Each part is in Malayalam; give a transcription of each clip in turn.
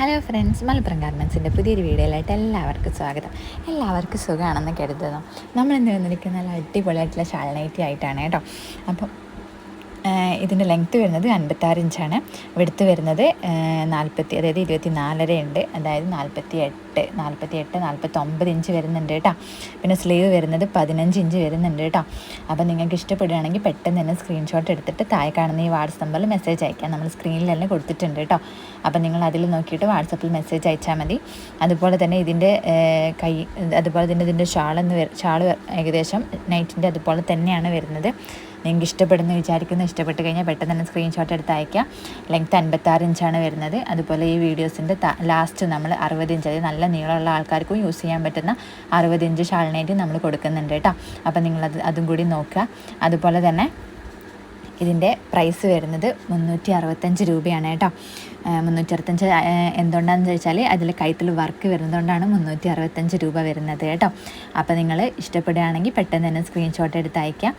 ഹലോ ഫ്രണ്ട്സ്, മലപ്പുറം ഗാർമെൻസിൻ്റെ പുതിയൊരു വീഡിയോയിലായിട്ട് എല്ലാവർക്കും സ്വാഗതം. എല്ലാവർക്കും സുഖമാണെന്ന് കരുതുന്നു. നമ്മൾ ഇന്ന് വന്നിരിക്കുന്ന നല്ല അടിപൊളിയായിട്ടുള്ള ഷാൾ നൈറ്റി ആയിട്ടാണ് കേട്ടോ. അപ്പം ഇതിൻ്റെ ലെങ്ത്ത് വരുന്നത് 56 ഇഞ്ചാണ്. വിഡ്ത്ത് വരുന്നത് 40, അതായത് 24.5 ഉണ്ട്. അതായത് 49 ഇഞ്ച് വരുന്നുണ്ട് കേട്ടോ. പിന്നെ സ്ലീവ് വരുന്നത് 15 ഇഞ്ച് വരുന്നുണ്ട് കേട്ടോ. അപ്പോൾ നിങ്ങൾക്ക് ഇഷ്ടപ്പെടുകയാണെങ്കിൽ പെട്ടെന്ന് തന്നെ സ്ക്രീൻഷോട്ട് എടുത്തിട്ട് താഴെ കാണുന്ന ഈ വാട്സപ്പ് നമ്പറിൽ മെസ്സേജ് അയക്കാം. നമ്മൾ സ്ക്രീനിൽ തന്നെ കൊടുത്തിട്ടുണ്ട് കേട്ടോ. അപ്പോൾ നിങ്ങൾ അതിൽ നോക്കിയിട്ട് വാട്സപ്പിൽ മെസ്സേജ് അയച്ചാൽ മതി. അതുപോലെ തന്നെ ഇതിൻ്റെ അതുപോലെ തന്നെ ഇതിൻ്റെ ഷാൾ ഏകദേശം നൈറ്റിൻ്റെ അതുപോലെ തന്നെയാണ് വരുന്നത്. നിങ്ങൾക്ക് ഇഷ്ടപ്പെടുന്ന ഇഷ്ടപ്പെട്ട് കഴിഞ്ഞാൽ പെട്ടെന്ന് തന്നെ സ്ക്രീൻഷോട്ട് എടുത്ത് അയക്കാം. ലെങ്ത്ത് 56 ഇഞ്ചാണ് വരുന്നത്. അതുപോലെ ഈ വീഡിയോസിൻ്റെ ലാസ്റ്റ് നമ്മൾ 60 ഇഞ്ച്, അതായത് നല്ല നീളമുള്ള ആൾക്കാർക്കും യൂസ് ചെയ്യാൻ പറ്റുന്ന 60 ഇഞ്ച് ഷാൾ നൈറ്റി നമ്മൾ കൊടുക്കുന്നുണ്ട് കേട്ടോ. അപ്പോൾ അതും കൂടി നോക്കുക. അതുപോലെ തന്നെ ഇതിൻ്റെ പ്രൈസ് വരുന്നത് 365 രൂപയാണ് കേട്ടോ. 365 എന്തുകൊണ്ടാണെന്ന് ചോദിച്ചാൽ അതിൽ കൈത്തിൽ വർക്ക് വരുന്നതുകൊണ്ടാണ് 365 രൂപ വരുന്നത് കേട്ടോ. അപ്പോൾ നിങ്ങൾ ഇഷ്ടപ്പെടുകയാണെങ്കിൽ പെട്ടെന്ന് തന്നെ സ്ക്രീൻഷോട്ട് എടുത്ത് അയക്കാം.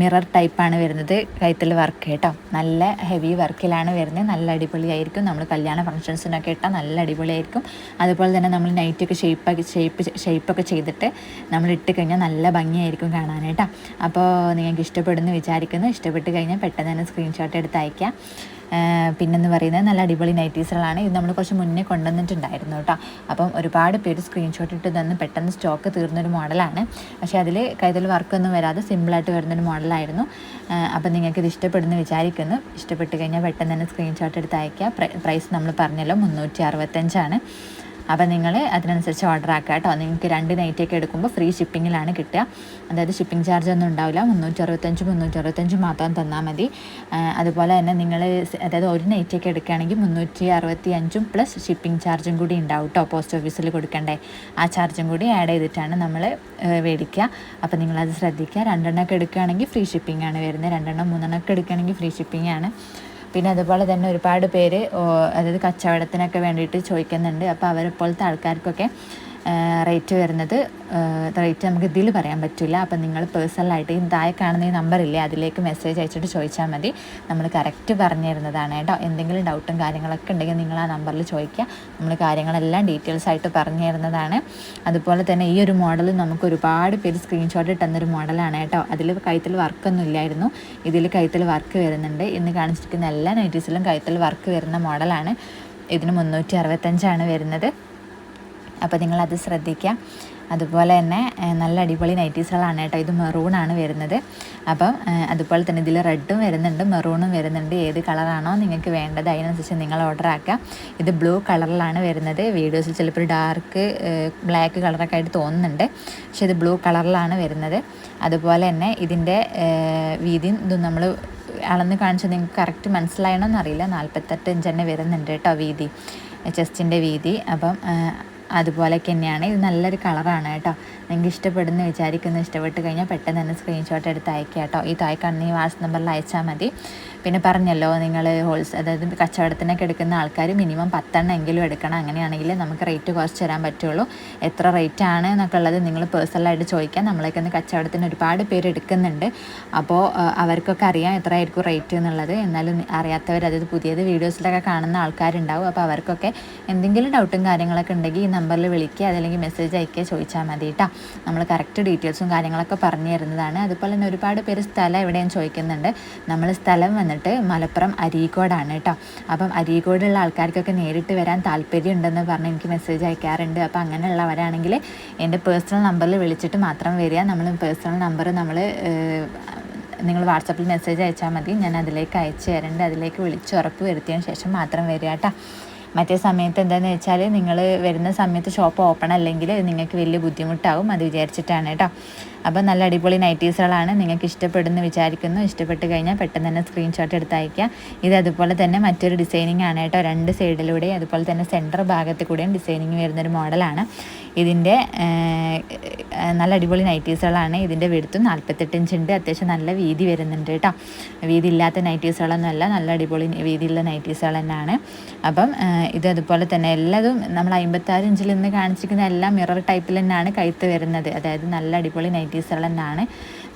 മിറർ ടൈപ്പാണ് വരുന്നത് കൈത്തിൽ വർക്ക് കേട്ടോ. നല്ല ഹെവി വർക്കിലാണ് വരുന്നത്. നല്ല അടിപൊളിയായിരിക്കും. നമ്മൾ കല്യാണ ഫംഗ്ഷൻസിനൊക്കെ ഇട്ടാൽ നല്ല അടിപൊളിയായിരിക്കും. അതുപോലെ തന്നെ നമ്മൾ നൈറ്റൊക്കെ ഷേപ്പൊക്കെ ചെയ്തിട്ട് നമ്മൾ ഇട്ട് കഴിഞ്ഞാൽ നല്ല ഭംഗിയായിരിക്കും കാണാനായിട്ടോ. അപ്പോൾ നിങ്ങൾക്ക് ഇഷ്ടപ്പെടുന്നു വിചാരിക്കുന്നു. ഇഷ്ടപ്പെട്ട് കഴിഞ്ഞാൽ പെട്ടെന്ന് തന്നെ സ്ക്രീൻഷോട്ട് എടുത്ത് അയക്കാം. പിന്നെന്ന് പറയുന്നത് നല്ല അടിപൊളി നൈറ്റീസുകളാണ്. ഇത് നമ്മൾ കുറച്ച് മുന്നേ കൊണ്ടുവന്നിട്ടുണ്ടായിരുന്നു കേട്ടോ. അപ്പം ഒരുപാട് പേര് സ്ക്രീൻഷോട്ട് ഇട്ട് തന്ന് പെട്ടെന്ന് സ്റ്റോക്ക് തീർന്നൊരു മോഡലാണ്. പക്ഷേ അതിൽ കൈതൽ വർക്കൊന്നും വരാതെ സിമ്പിളായിട്ട് വരുന്നൊരു മോഡലായിരുന്നു. അപ്പം നിങ്ങൾക്ക് ഇത് ഇഷ്ടപ്പെടുന്നു വിചാരിക്കുന്നു. ഇഷ്ടപ്പെട്ട് കഴിഞ്ഞാൽ പെട്ടെന്ന് തന്നെ സ്ക്രീൻഷോട്ട് എടുത്ത് അയക്കുക. പ്രൈസ് നമ്മൾ പറഞ്ഞല്ലോ 365. അപ്പോൾ നിങ്ങൾ അതിനനുസരിച്ച് ഓർഡർ ആക്കുക കേട്ടോ. നിങ്ങൾക്ക് 2 നൈറ്റിയൊക്കെ എടുക്കുമ്പോൾ ഫ്രീ ഷിപ്പിങ്ങിലാണ് കിട്ടുക. അതായത് ഷിപ്പിംഗ് ചാർജ് ഒന്നും ഉണ്ടാവില്ല. 365 മാത്രം തന്നാൽ മതി. അതുപോലെ തന്നെ നിങ്ങൾ അതായത് ഒരു നൈറ്റിയൊക്കെ എടുക്കുകയാണെങ്കിൽ 365 പ്ലസ് ഷിപ്പിംഗ് ചാർജും കൂടി ഉണ്ടാവും കേട്ടോ. പോസ്റ്റ് ഓഫീസിൽ കൊടുക്കണ്ടേ, ആ ചാർജും കൂടി ആഡ് ചെയ്തിട്ടാണ് നമ്മൾ മേടിക്കുക. അപ്പോൾ നിങ്ങളത് ശ്രദ്ധിക്കുക. 2 എണ്ണമൊക്കെ എടുക്കുകയാണെങ്കിൽ ഫ്രീ ഷിപ്പിംഗ് ആണ് വരുന്നത്. 2 എണ്ണം 3 എണ്ണമൊക്കെ എടുക്കുകയാണെങ്കിൽ ഫ്രീ ഷിപ്പിംഗ് ആണ്. പിന്നെ അതുപോലെ തന്നെ ഒരുപാട് പേര് അതായത് കച്ചവടത്തിനൊക്കെ വേണ്ടിയിട്ട് ചോദിക്കുന്നുണ്ട്. അപ്പോൾ അവരെപ്പോലത്തെ ആൾക്കാർക്കൊക്കെ റേറ്റ് വരുന്നത് നമുക്ക് ഇതിൽ പറയാൻ പറ്റില്ല. അപ്പം നിങ്ങൾ പേഴ്സണലായിട്ട് ഈ താഴെ കാണുന്ന ഈ നമ്പറില്ലേ, അതിലേക്ക് മെസ്സേജ് അയച്ചിട്ട് ചോദിച്ചാൽ മതി. നമ്മൾ കറക്റ്റ് പറഞ്ഞു തരുന്നതാണ് കേട്ടോ. എന്തെങ്കിലും ഡൗട്ടും കാര്യങ്ങളൊക്കെ ഉണ്ടെങ്കിൽ നിങ്ങൾ ആ നമ്പറിൽ ചോദിക്കുക. നമ്മൾ കാര്യങ്ങളെല്ലാം ഡീറ്റെയിൽസ് ആയിട്ട് പറഞ്ഞു തരുന്നതാണ്. അതുപോലെ തന്നെ ഈ ഒരു മോഡൽ നമുക്ക് ഒരുപാട് പേര് സ്ക്രീൻഷോട്ട് ഇട്ടുന്നൊരു മോഡലാണ് കേട്ടോ. അതിൽ കൈത്തിൽ വർക്കൊന്നും ഇല്ലായിരുന്നു. ഇതിൽ കൈത്തിൽ വർക്ക് വരുന്നുണ്ട്. ഇന്ന് കാണിച്ചിരിക്കുന്ന എല്ലാ നൈറ്റീസിലും കൈത്തിൽ വർക്ക് വരുന്ന മോഡലാണ്. ഇതിന് 365 വരുന്നത്. അപ്പോൾ നിങ്ങളത് ശ്രദ്ധിക്കുക. അതുപോലെ തന്നെ നല്ല അടിപൊളി നൈറ്റീസുകളാണ് കേട്ടോ. ഇത് മെറൂണാണ് വരുന്നത്. അപ്പം അതുപോലെ തന്നെ ഇതിൽ റെഡും വരുന്നുണ്ട്, മെറൂണും വരുന്നുണ്ട്. ഏത് കളറാണോ നിങ്ങൾക്ക് വേണ്ടത് അതിനനുസരിച്ച് നിങ്ങൾ ഓർഡർ ആക്കുക. ഇത് ബ്ലൂ കളറിലാണ് വരുന്നത്. വീഡിയോസിൽ ചിലപ്പോൾ ഡാർക്ക് ബ്ലാക്ക് കളറൊക്കെ ആയിട്ട് തോന്നുന്നുണ്ട്, പക്ഷേ ഇത് ബ്ലൂ കളറിലാണ് വരുന്നത്. അതുപോലെ തന്നെ ഇതിൻ്റെ വീതിയും ഇതും നമ്മൾ അളന്ന് കാണിച്ചാൽ നിങ്ങൾക്ക് കറക്റ്റ് മനസ്സിലായണമെന്നറിയില്ല. 48 ഇഞ്ച് തന്നെ വരുന്നുണ്ട് കേട്ടോ വീതി, ചെസ്റ്റിൻ്റെ വീതി. അപ്പം അതുപോലെയൊക്കെ തന്നെയാണ്. ഇത് നല്ലൊരു കളറാണ് കേട്ടോ. നിങ്ങൾക്ക് ഇഷ്ടപ്പെടുന്നു വിചാരിക്കുന്നു. ഇഷ്ടപ്പെട്ട് കഴിഞ്ഞാൽ പെട്ടെന്ന് തന്നെ സ്ക്രീൻഷോട്ട് എടുത്ത് അയക്കുക കേട്ടോ. ഈ താഴെ കാണുന്ന ഈ വാട്സ്ആപ്പ് നമ്പറിൽ അയച്ചാൽ മതി. പിന്നെ പറഞ്ഞല്ലോ, നിങ്ങൾ അതായത് കച്ചവടത്തിനൊക്കെ എടുക്കുന്ന ആൾക്കാർ മിനിമം 10 എണ്ണം എങ്കിലും എടുക്കണം. അങ്ങനെയാണെങ്കിൽ നമുക്ക് റേറ്റ് കുറച്ച് തരാൻ പറ്റുള്ളൂ. എത്ര റേറ്റ് ആണ് എന്നൊക്കെ ഉള്ളത് നിങ്ങൾ പേഴ്സണലായിട്ട് ചോദിക്കാം. നമ്മളൊക്കെ ഒന്ന് കച്ചവടത്തിന് ഒരുപാട് പേര് എടുക്കുന്നുണ്ട്. അപ്പോൾ അവർക്കൊക്കെ അറിയാം എത്രയായിരിക്കും റേറ്റ് എന്നുള്ളത്. എന്നാലും അറിയാത്തവർ, അതായത് പുതിയത് വീഡിയോസിലൊക്കെ കാണുന്ന ആൾക്കാരുണ്ടാവും. അപ്പോൾ അവർക്കൊക്കെ എന്തെങ്കിലും ഡൗട്ടും കാര്യങ്ങളൊക്കെ ഉണ്ടെങ്കിൽ ഈ നമ്പറിൽ വിളിക്കുക, അതല്ലെങ്കിൽ മെസ്സേജ് അയക്കുക, ചോദിച്ചാൽ മതി കേട്ടോ. നമ്മൾ കറക്റ്റ് ഡീറ്റെയിൽസും കാര്യങ്ങളൊക്കെ പറഞ്ഞു തരുന്നതാണ്. അതുപോലെ തന്നെ ഒരുപാട് പേര് സ്ഥലം എവിടെയും ചോദിക്കുന്നുണ്ട്. നമ്മൾ സ്ഥലം വന്നിട്ട് മലപ്പുറം അരീക്കോടാണ് കേട്ടോ. അപ്പം അരീക്കോടുള്ള ആൾക്കാർക്കൊക്കെ നേരിട്ട് വരാൻ താല്പര്യം ഉണ്ടെന്ന് പറഞ്ഞ് എനിക്ക് മെസ്സേജ് അയക്കാറുണ്ട്. അപ്പോൾ അങ്ങനെയുള്ളവരാണെങ്കിൽ എൻ്റെ പേഴ്സണൽ നമ്പറിൽ വിളിച്ചിട്ട് മാത്രം വരിക. നമ്മൾ പേഴ്സണൽ നമ്പർ നിങ്ങൾ വാട്സപ്പിൽ മെസ്സേജ് അയച്ചാൽ മതി. ഞാൻ അതിലേക്ക് അയച്ചു തരേണ്ടത്. അതിലേക്ക് വിളിച്ച് ഉറപ്പ് വരുത്തിയതിന് ശേഷം മാത്രം വരിക കേട്ടോ. മറ്റേ സമയത്ത് എന്താണെന്ന് വെച്ചാൽ നിങ്ങൾ വരുന്ന സമയത്ത് ഷോപ്പ് ഓപ്പൺ അല്ലെങ്കിൽ നിങ്ങൾക്ക് വലിയ ബുദ്ധിമുട്ടാവും. അത് വിചാരിച്ചിട്ടാണ് കേട്ടോ. അപ്പോൾ നല്ല അടിപൊളി നൈറ്റീസുകളാണ്. നിങ്ങൾക്ക് ഇഷ്ടപ്പെടുന്നു വിചാരിക്കുന്നു. ഇഷ്ടപ്പെട്ട് കഴിഞ്ഞാൽ പെട്ടെന്ന് തന്നെ സ്ക്രീൻഷോട്ട് എടുത്ത് അയക്കുക. ഇത് അതുപോലെ തന്നെ മറ്റൊരു ഡിസൈനിങ് ആണ് കേട്ടോ. 2 സൈഡിലൂടെയും അതുപോലെ തന്നെ സെൻറ്റർ ഭാഗത്ത് കൂടെയും ഡിസൈനിങ് വരുന്നൊരു മോഡലാണ്. ഇതിൻ്റെ നല്ല അടിപൊളി നൈറ്റീസുകളാണ്. ഇതിൻ്റെ വിഡ്ത്തും 48 ഇഞ്ച് ഉണ്ട്. അത്യാവശ്യം നല്ല വീതി വരുന്നുണ്ട് കേട്ടോ. വീതി ഇല്ലാത്ത നൈറ്റീസുകളൊന്നുമല്ല, നല്ല അടിപൊളി വീതിയുള്ള നൈറ്റീസുകൾ തന്നെയാണ്. അപ്പം ഇത് അതുപോലെ തന്നെ എല്ലാതും നമ്മൾ 56 ഇഞ്ചിൽ നിന്ന് കാണിച്ചിരിക്കുന്ന എല്ലാം മിറർ ടൈപ്പിൽ തന്നെയാണ് കഴുത്ത് വരുന്നത്. അതായത് നല്ല അടിപൊളി നൈറ്റീസുകൾ തന്നെയാണ്.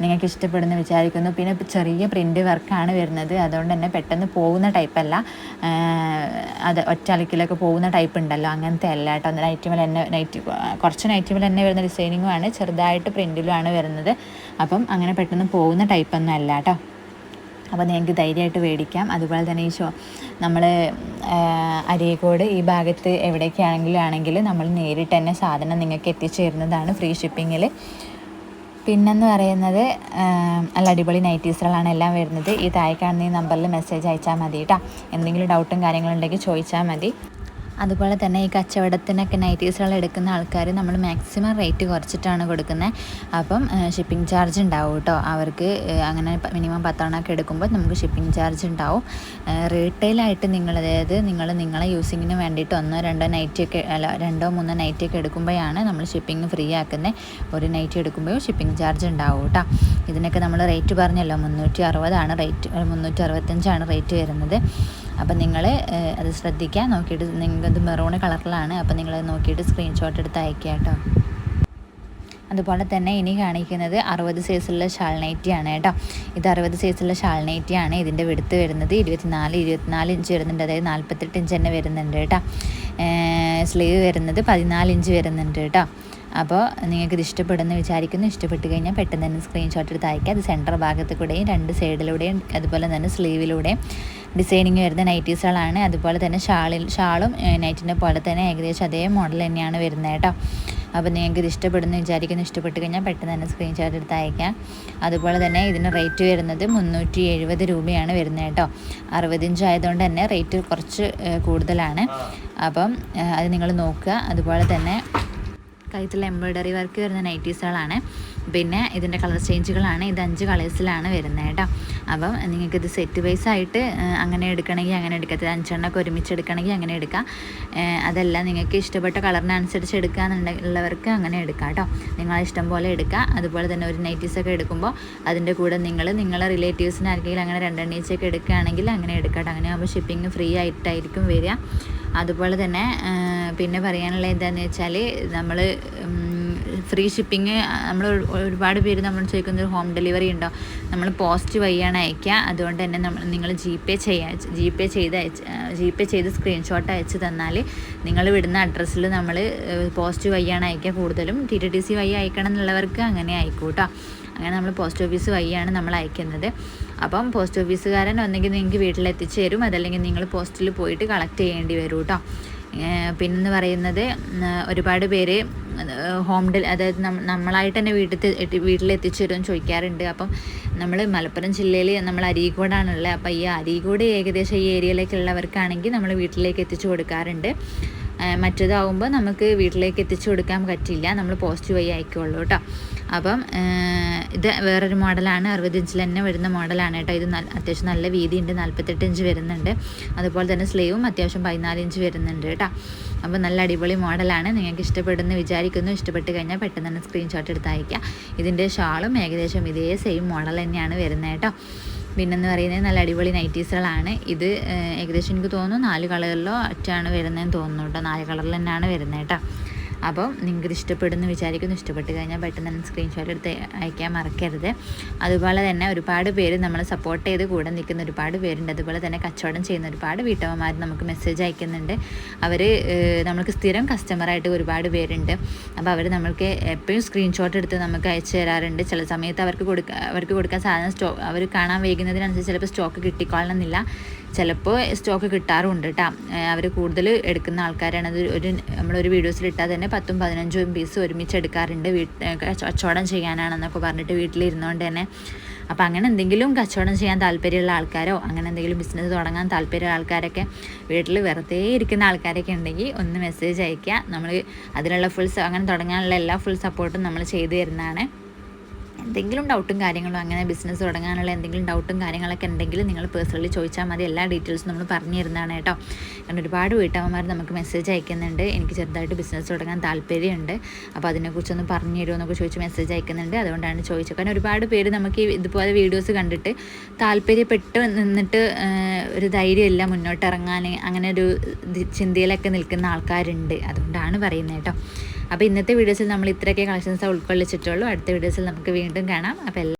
നിങ്ങൾക്ക് ഇഷ്ടപ്പെടുന്ന വിചാരിക്കുന്നു. പിന്നെ ചെറിയ പ്രിൻ്റ് വർക്കാണ് വരുന്നത്, അതുകൊണ്ട് തന്നെ പെട്ടെന്ന് പോകുന്ന ടൈപ്പല്ല. അത് ഒറ്റ അലക്കിലൊക്കെ പോകുന്ന ടൈപ്പ് ഉണ്ടല്ലോ, അങ്ങനത്തെ അല്ല കേട്ടോ. നൈറ്റിമേൽ തന്നെ കുറച്ച് നൈറ്റിമേൽ തന്നെ വരുന്ന ഡിസൈനിങ്ങുമാണ്, ചെറുതായിട്ട് പ്രിൻറ്റിലുമാണ് വരുന്നത്. അപ്പം അങ്ങനെ പെട്ടെന്ന് പോകുന്ന ടൈപ്പൊന്നും അല്ല കേട്ടോ. അപ്പോൾ നിങ്ങൾക്ക് ധൈര്യമായിട്ട് മേടിക്കാം. അതുപോലെ തന്നെ ഈ നമ്മൾ അരീക്കോട് ഈ ഭാഗത്ത് എവിടേക്കാണെങ്കിലും നമ്മൾ നേരിട്ട് തന്നെ സാധനം നിങ്ങൾക്ക് എത്തിച്ചു തരുന്നതാണ്, ഫ്രീ ഷിപ്പിങ്ങിൽ. പിന്നെന്ന് പറയുന്നത് നല്ല അടിപൊളി നൈറ്റീസുകളാണ് എല്ലാം വരുന്നത്. ഈ താഴെ കാണുന്ന ഈ നമ്പറിൽ മെസ്സേജ് അയച്ചാൽ മതി കേട്ടോ. എന്തെങ്കിലും ഡൗട്ടും കാര്യങ്ങളുണ്ടെങ്കിൽ ചോദിച്ചാൽ മതി. അതുപോലെ തന്നെ ഈ കച്ചവടത്തിനൊക്കെ നൈറ്റീസുകൾ എടുക്കുന്ന ആൾക്കാർ നമ്മൾ മാക്സിമം റേറ്റ് കുറച്ചിട്ടാണ് കൊടുക്കുന്നത്. അപ്പം ഷിപ്പിംഗ് ചാർജ് ഉണ്ടാവും കേട്ടോ. അവർക്ക് അങ്ങനെ മിനിമം 10 എണ്ണമൊക്കെ എടുക്കുമ്പോൾ നമുക്ക് ഷിപ്പിംഗ് ചാർജ് ഉണ്ടാവും. റീറ്റെയിലായിട്ട് അതായത് നിങ്ങളെ യൂസിങ്ങിന് വേണ്ടിയിട്ട് 1-2 നൈറ്റിയൊക്കെ 2-3 നൈറ്റിയൊക്കെ എടുക്കുമ്പോഴാണ് നമ്മൾ ഷിപ്പിംഗ് ഫ്രീ ആക്കുന്നത്. ഒരു നൈറ്റി എടുക്കുമ്പോൾ ഷിപ്പിംഗ് ചാർജ് ഉണ്ടാവും കേട്ടോ. ഇതിനൊക്കെ നമ്മൾ റേറ്റ് പറഞ്ഞല്ലോ, 360 റേറ്റ്, 365 റേറ്റ് വരുന്നത്. അപ്പം നിങ്ങൾ അത് ശ്രദ്ധിക്കുക, നോക്കിയിട്ട് നിങ്ങൾക്കത് മെറൂൺ കളറിലാണ്. അപ്പോൾ നിങ്ങൾ നോക്കിയിട്ട് സ്ക്രീൻഷോട്ട് എടുത്ത് അയക്കുക കേട്ടോ. അതുപോലെ തന്നെ ഇനി കാണിക്കുന്നത് 60 സൈസുള്ള ഷാൾ നൈറ്റിയാണ് കേട്ടോ. ഇത് 60 സൈസുള്ള ഷാൾ നൈറ്റിയാണ്. ഇതിൻ്റെ വെടുത്ത് വരുന്നത് 24 ഇഞ്ച് വരുന്നുണ്ട്, അതായത് 48 ഇഞ്ച് തന്നെ വരുന്നുണ്ട് കേട്ടോ. സ്ലീവ് വരുന്നത് 14 ഇഞ്ച് വരുന്നുണ്ട് കേട്ടോ. അപ്പോൾ നിങ്ങൾക്കിത് ഇഷ്ടപ്പെടുമെന്ന് വിചാരിക്കുന്നു. ഇഷ്ടപ്പെട്ട് കഴിഞ്ഞാൽ പെട്ടെന്ന് തന്നെ സ്ക്രീൻഷോട്ട് എടുത്ത് അയക്കുക. അത് സെൻറ്റർ ഭാഗത്ത് കൂടെയും 2 സൈഡിലൂടെയും അതുപോലെ തന്നെ സ്ലീവിലൂടെയും ഡിസൈനിങ് വരുന്ന നൈറ്റീസുകളാണ്. അതുപോലെ തന്നെ ഷാളും നൈറ്റിൻ്റെ പോലെ തന്നെ ഏകദേശം അതേ മോഡൽ തന്നെയാണ് വരുന്നത് കേട്ടോ. അപ്പോൾ നിങ്ങൾക്ക് ഇത് ഇഷ്ടപ്പെടുന്നു വിചാരിക്കുന്നു. ഇഷ്ടപ്പെട്ട് കഴിഞ്ഞാൽ പെട്ടെന്ന് തന്നെ സ്ക്രീൻഷോട്ട് എടുത്ത് അയക്കാം. അതുപോലെ തന്നെ ഇതിന് റേറ്റ് വരുന്നത് 370 രൂപയാണ് വരുന്നത് കേട്ടോ. 60 ഇഞ്ച് ആയതുകൊണ്ട് തന്നെ റേറ്റ് കുറച്ച് കൂടുതലാണ്. അപ്പം അത് നിങ്ങൾ നോക്കുക. അതുപോലെ തന്നെ കഴുത്തുള്ള എംബ്രോയ്ഡറി വർക്ക് വരുന്ന നൈറ്റീസുകളാണ്. പിന്നെ ഇതിൻ്റെ കളർ ചേഞ്ചുകളാണ്. ഇത് 5 കളേഴ്സിലാണ് വരുന്നത് കേട്ടോ. അപ്പം നിങ്ങൾക്കിത് സെറ്റ് വൈസ് ആയിട്ട് അങ്ങനെ എടുക്കണമെങ്കിൽ അങ്ങനെ എടുക്കാം. 5 എണ്ണമൊക്കെ ഒരുമിച്ച് എടുക്കണമെങ്കിൽ അങ്ങനെ എടുക്കാം. അതല്ല നിങ്ങൾക്ക് ഇഷ്ടപ്പെട്ട കളറിനനുസരിച്ച് എടുക്കാന്നുള്ളവർക്ക് അങ്ങനെ എടുക്കാം കേട്ടോ. നിങ്ങളെ ഇഷ്ടം പോലെ എടുക്കുക. അതുപോലെ തന്നെ ഒരു നൈറ്റീസൊക്കെ എടുക്കുമ്പോൾ അതിൻ്റെ കൂടെ നിങ്ങളെ റിലേറ്റീവ്സിന് ആർക്കെങ്കിലും അങ്ങനെ 2 എണ്ണീച്ചൊക്കെ എടുക്കുകയാണെങ്കിൽ അങ്ങനെ എടുക്കാം കേട്ടോ. അങ്ങനെ ആകുമ്പോൾ ഷിപ്പിംഗ് ഫ്രീ ആയിട്ടായിരിക്കും വരിക. അതുപോലെ തന്നെ പിന്നെ പറയാനുള്ള എന്താണെന്ന് വെച്ചാൽ നമ്മൾ ഫ്രീ ഷിപ്പിംഗ് നമ്മൾ ഒരുപാട് പേര് നമ്മൾ ചോദിക്കുന്നത് ഹോം ഡെലിവറി ഉണ്ടോ. നമ്മൾ പോസ്റ്റ് വഴിയാണ് അയക്കുക. അതുകൊണ്ട് തന്നെ നിങ്ങൾ ജി പേ ചെയ്ത് സ്ക്രീൻഷോട്ട് അയച്ച് തന്നാൽ നിങ്ങൾ വിടുന്ന അഡ്രസ്സിൽ നമ്മൾ പോസ്റ്റ് വഴിയാണ് അയക്കുക. കൂടുതലും TTDC വഴി അയക്കണം എന്നുള്ളവർക്ക് അങ്ങനെ അയക്കും കേട്ടോ. അങ്ങനെ നമ്മൾ പോസ്റ്റ് ഓഫീസ് വഴിയാണ് നമ്മൾ അയക്കുന്നത്. അപ്പം പോസ്റ്റ് ഓഫീസുകാരൻ ഒന്നെങ്കിൽ നിങ്ങൾക്ക് വീട്ടിലെത്തിച്ച് തരും, അതല്ലെങ്കിൽ നിങ്ങൾ പോസ്റ്റിൽ പോയിട്ട് കളക്ട് ചെയ്യേണ്ടി വരും കേട്ടോ. പിന്നെന്ന് പറയുന്നത് ഒരുപാട് പേര് അതായത് നമ്മളായിട്ട് തന്നെ വീട്ടിലെത്തിച്ചു തരുമെന്ന് ചോദിക്കാറുണ്ട്. അപ്പം നമ്മൾ മലപ്പുറം ജില്ലയിൽ നമ്മൾ അരീക്കോടാണുള്ളത്. അപ്പോൾ ഈ അരീക്കോട് ഏകദേശം ഈ ഏരിയയിലേക്കുള്ളവർക്കാണെങ്കിൽ നമ്മൾ വീട്ടിലേക്ക് എത്തിച്ചു കൊടുക്കാറുണ്ട്. മറ്റേതാവുമ്പോൾ നമുക്ക് വീട്ടിലേക്ക് എത്തിച്ചു കൊടുക്കാൻ പറ്റില്ല, നമ്മൾ പോസ്റ്റ് വഴി അയക്കുള്ളൂ കേട്ടോ. അപ്പം ഇത് വേറൊരു മോഡലാണ്, 60 ഇഞ്ചിൽ തന്നെ വരുന്ന മോഡലാണ് കേട്ടോ. ഇത് അത്യാവശ്യം നല്ല വീതിയുണ്ട്, 48 ഇഞ്ച് വരുന്നുണ്ട്. അതുപോലെ തന്നെ സ്ലീവും അത്യാവശ്യം 14 ഇഞ്ച് വരുന്നുണ്ട് കേട്ടോ. അപ്പോൾ നല്ല അടിപൊളി മോഡലാണ്. നിങ്ങൾക്ക് ഇഷ്ടപ്പെടുമെന്ന് വിചാരിക്കുന്നു. ഇഷ്ടപ്പെട്ട് കഴിഞ്ഞാൽ പെട്ടെന്ന് തന്നെ സ്ക്രീൻഷോട്ട് എടുത്ത് അയക്കുക. ഇതിൻ്റെ ഷാളും ഏകദേശം ഇതേ സെയിം മോഡൽ തന്നെയാണ് വരുന്നത് കേട്ടോ. പിന്നെന്ന് പറയുന്നത് നല്ല അടിപൊളി നൈറ്റീസുകളാണ്. ഇത് ഏകദേശം എനിക്ക് തോന്നുന്നു 4 കളറിലോ അറ്റാണ് വരുന്നതെന്ന് തോന്നുന്നു കേട്ടോ. 4 കളറിൽ തന്നെയാണ് വരുന്നത് കേട്ടോ. അപ്പോൾ നിങ്ങൾക്ക് ഇഷ്ടപ്പെടുമെന്ന് വിചാരിക്കുന്നു. ഇഷ്ടപ്പെട്ട് കഴിഞ്ഞാൽ പെട്ടെന്ന് തന്നെ സ്ക്രീൻഷോട്ട് എടുത്ത് അയക്കാൻ മറക്കരുത്. അതുപോലെ തന്നെ ഒരുപാട് പേര് നമ്മളെ സപ്പോർട്ട് ചെയ്ത് കൂടെ നിൽക്കുന്ന ഒരുപാട് പേരുണ്ട്. അതുപോലെ തന്നെ കച്ചവടം ചെയ്യുന്ന ഒരുപാട് വീട്ടമ്മമാർ നമുക്ക് മെസ്സേജ് അയക്കുന്നുണ്ട്. അവർ നമ്മൾക്ക് സ്ഥിരം കസ്റ്റമറായിട്ട് ഒരുപാട് പേരുണ്ട്. അപ്പോൾ അവർ നമ്മൾക്ക് എപ്പോഴും സ്ക്രീൻഷോട്ട് എടുത്ത് നമുക്ക് അയച്ചു തരാറുണ്ട്. ചില സമയത്ത് അവർക്ക് കൊടുക്കാൻ സാധനം അവർ കാണാൻ വൈകുന്നതിനനുസരിച്ച് ചിലപ്പോൾ സ്റ്റോക്ക് കിട്ടിക്കൊള്ളണമെന്നില്ല, ചിലപ്പോൾ സ്റ്റോക്ക് കിട്ടാറുണ്ട് കേട്ടോ. അവർ കൂടുതൽ എടുക്കുന്ന ആൾക്കാരാണ്. അത് നമ്മളൊരു വീഡിയോസിൽ ഇട്ടാൽ തന്നെ 10-15 പീസ് ഒരുമിച്ച് എടുക്കാറുണ്ട്. കച്ചവടം ചെയ്യാനാണെന്നൊക്കെ പറഞ്ഞിട്ട് വീട്ടിലിരുന്നുകൊണ്ട് തന്നെ. അപ്പോൾ അങ്ങനെ എന്തെങ്കിലും കച്ചവടം ചെയ്യാൻ താല്പര്യമുള്ള ആൾക്കാരോ അങ്ങനെ എന്തെങ്കിലും ബിസിനസ് തുടങ്ങാൻ താല്പര്യമുള്ള ആൾക്കാരൊക്കെ വീട്ടിൽ വെറുതെ ഇരിക്കുന്ന ആൾക്കാരൊക്കെ ഉണ്ടെങ്കിൽ ഒന്ന് മെസ്സേജ് അയയ്ക്കുക. നമ്മൾ അതിനുള്ള അങ്ങനെ തുടങ്ങാനുള്ള എല്ലാ ഫുൾ സപ്പോർട്ടും നമ്മൾ ചെയ്തു തരുന്നതാണ്. എന്തെങ്കിലും ഡൗട്ടും കാര്യങ്ങളും അങ്ങനെ ബിസിനസ് തുടങ്ങാനുള്ള എന്തെങ്കിലും ഡൗട്ടും കാര്യങ്ങളൊക്കെ ഉണ്ടെങ്കിൽ നിങ്ങൾ പേഴ്സണലി ചോദിച്ചാൽ മതി. എല്ലാ ഡീറ്റെയിൽസും നമ്മൾ പറഞ്ഞു തരുന്നതാണ് കേട്ടോ. കാരണം ഒരുപാട് വീട്ടമ്മമാർ നമുക്ക് മെസ്സേജ് അയക്കുന്നുണ്ട്, എനിക്ക് ചെറുതായിട്ട് ബിസിനസ് തുടങ്ങാൻ താല്പര്യമുണ്ട്, അപ്പോൾ അതിനെക്കുറിച്ചൊന്ന് പറഞ്ഞു തരുമോ എന്നൊക്കെ ചോദിച്ച് മെസ്സേജ് അയക്കുന്നുണ്ട്. അതുകൊണ്ടാണ് ചോദിച്ചത്. കാരണം ഒരുപാട് പേര് നമുക്ക് ഇതുപോലെ വീഡിയോസ് കണ്ടിട്ട് താല്പര്യപ്പെട്ട് നിന്നിട്ട് ഒരു ധൈര്യമില്ല മുന്നോട്ട് ഇറങ്ങാൻ, അങ്ങനെ ഒരു ചിന്തയിലൊക്കെ നിൽക്കുന്ന ആൾക്കാരുണ്ട്. അതുകൊണ്ടാണ് പറയുന്നത് കേട്ടോ. അപ്പോൾ ഇന്നത്തെ വീഡിയോസിൽ നമ്മൾ ഇത്രയൊക്കെ കളക്ഷൻസ് ഉൾക്കൊള്ളിച്ചിട്ടുള്ളൂ. അടുത്ത വീഡിയോസിൽ നമുക്ക് വീണ്ടും കാണാം. അപ്പോൾ